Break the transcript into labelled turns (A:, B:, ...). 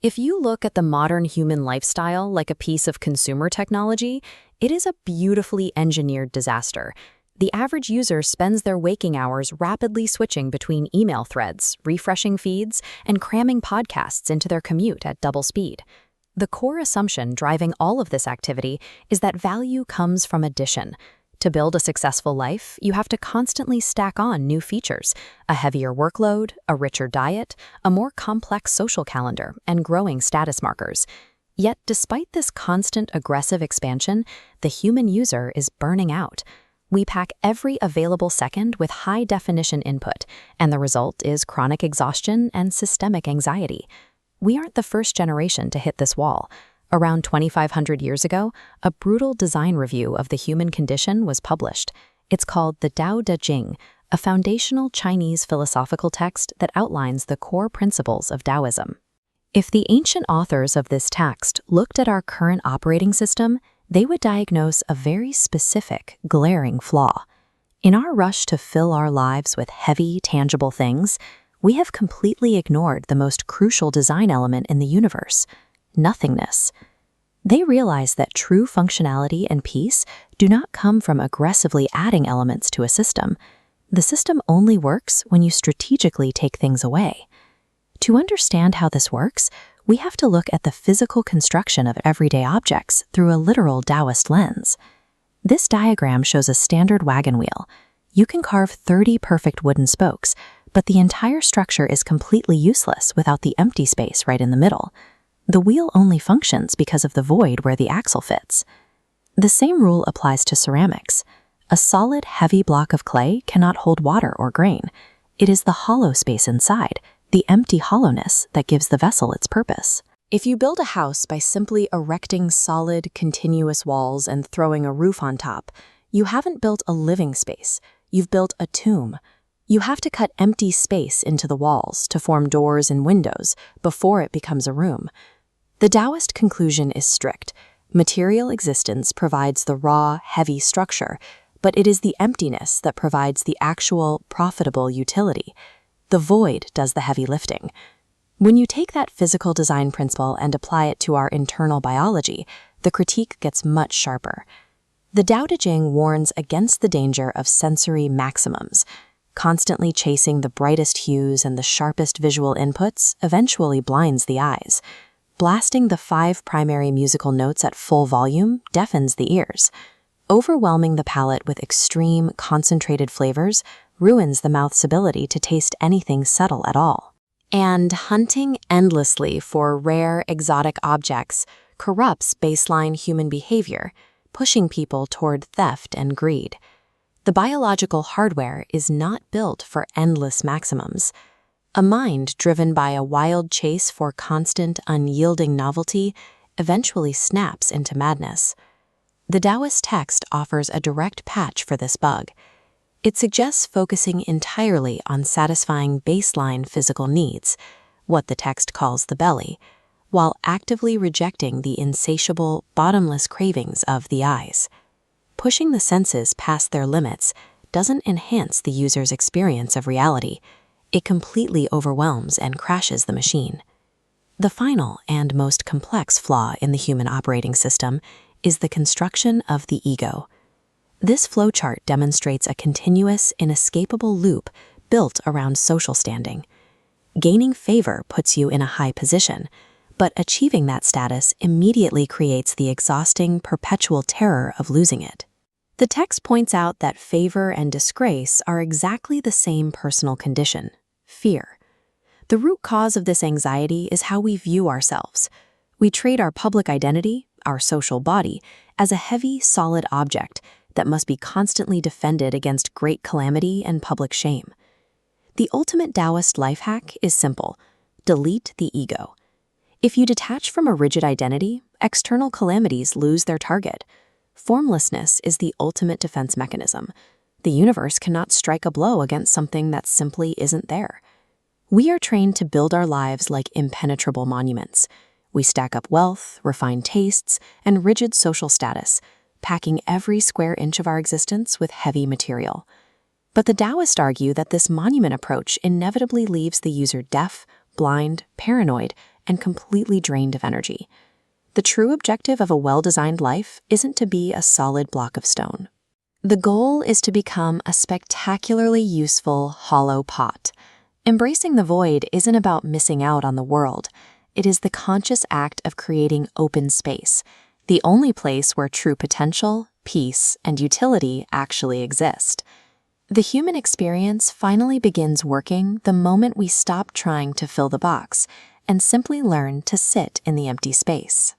A: If you look at the modern human lifestyle like a piece of consumer technology, it is a beautifully engineered disaster. The average user spends their waking hours rapidly switching between email threads, refreshing feeds, and cramming podcasts into their commute at double speed. The core assumption driving all of this activity is that value comes from addition. To build a successful life, you have to constantly stack on new features, a heavier workload, a richer diet, a more complex social calendar, and growing status markers. Yet, despite this constant aggressive expansion, the human user is burning out. We pack every available second with high-definition input, and the result is chronic exhaustion and systemic anxiety. We aren't the first generation to hit this wall. Around 2,500 years ago, a brutal design review of the human condition was published. It's called the Tao Te Ching, a foundational Chinese philosophical text that outlines the core principles of Taoism. If the ancient authors of this text looked at our current operating system, they would diagnose a very specific, glaring flaw. In our rush to fill our lives with heavy, tangible things, we have completely ignored the most crucial design element in the universe: nothingness. They realize that true functionality and peace do not come from aggressively adding elements to a system. The system only works when you strategically take things away. To understand how this works, we have to look at the physical construction of everyday objects through a literal Daoist lens. This diagram shows a standard wagon wheel. You can carve 30 perfect wooden spokes, but the entire structure is completely useless without the empty space right in the middle. The wheel only functions because of the void where the axle fits. The same rule applies to ceramics. A solid, heavy block of clay cannot hold water or grain. It is the hollow space inside, the empty hollowness, that gives the vessel its purpose. If you build a house by simply erecting solid, continuous walls and throwing a roof on top, you haven't built a living space. You've built a tomb. You have to cut empty space into the walls to form doors and windows before it becomes a room. The Taoist conclusion is strict. Material existence provides the raw, heavy structure, but it is the emptiness that provides the actual, profitable utility. The void does the heavy lifting. When you take that physical design principle and apply it to our internal biology, the critique gets much sharper. The Tao Te Ching warns against the danger of sensory maximums. Constantly chasing the brightest hues and the sharpest visual inputs eventually blinds the eyes. Blasting the 5 primary musical notes at full volume deafens the ears. Overwhelming the palate with extreme, concentrated flavors ruins the mouth's ability to taste anything subtle at all. And hunting endlessly for rare, exotic objects corrupts baseline human behavior, pushing people toward theft and greed. The biological hardware is not built for endless maximums. A mind driven by a wild chase for constant, unyielding novelty eventually snaps into madness. The Taoist text offers a direct patch for this bug. It suggests focusing entirely on satisfying baseline physical needs, what the text calls the belly, while actively rejecting the insatiable, bottomless cravings of the eyes. Pushing the senses past their limits doesn't enhance the user's experience of reality. It completely overwhelms and crashes the machine. The final and most complex flaw in the human operating system is the construction of the ego. This flowchart demonstrates a continuous, inescapable loop built around social standing. Gaining favor puts you in a high position, but achieving that status immediately creates the exhausting, perpetual terror of losing it. The text points out that favor and disgrace are exactly the same personal condition: fear. The root cause of this anxiety is how we view ourselves. We treat our public identity, our social body, as a heavy, solid object that must be constantly defended against great calamity and public shame. The ultimate Taoist life hack is simple: delete the ego. If you detach from a rigid identity, external calamities lose their target. Formlessness is the ultimate defense mechanism. The universe cannot strike a blow against something that simply isn't there. We are trained to build our lives like impenetrable monuments. We stack up wealth, refined tastes, and rigid social status, packing every square inch of our existence with heavy material. But the Taoists argue that this monument approach inevitably leaves the user deaf, blind, paranoid, and completely drained of energy. The true objective of a well-designed life isn't to be a solid block of stone. The goal is to become a spectacularly useful, hollow pot. Embracing the void isn't about missing out on the world. It is the conscious act of creating open space, the only place where true potential, peace, and utility actually exist. The human experience finally begins working the moment we stop trying to fill the box and simply learn to sit in the empty space.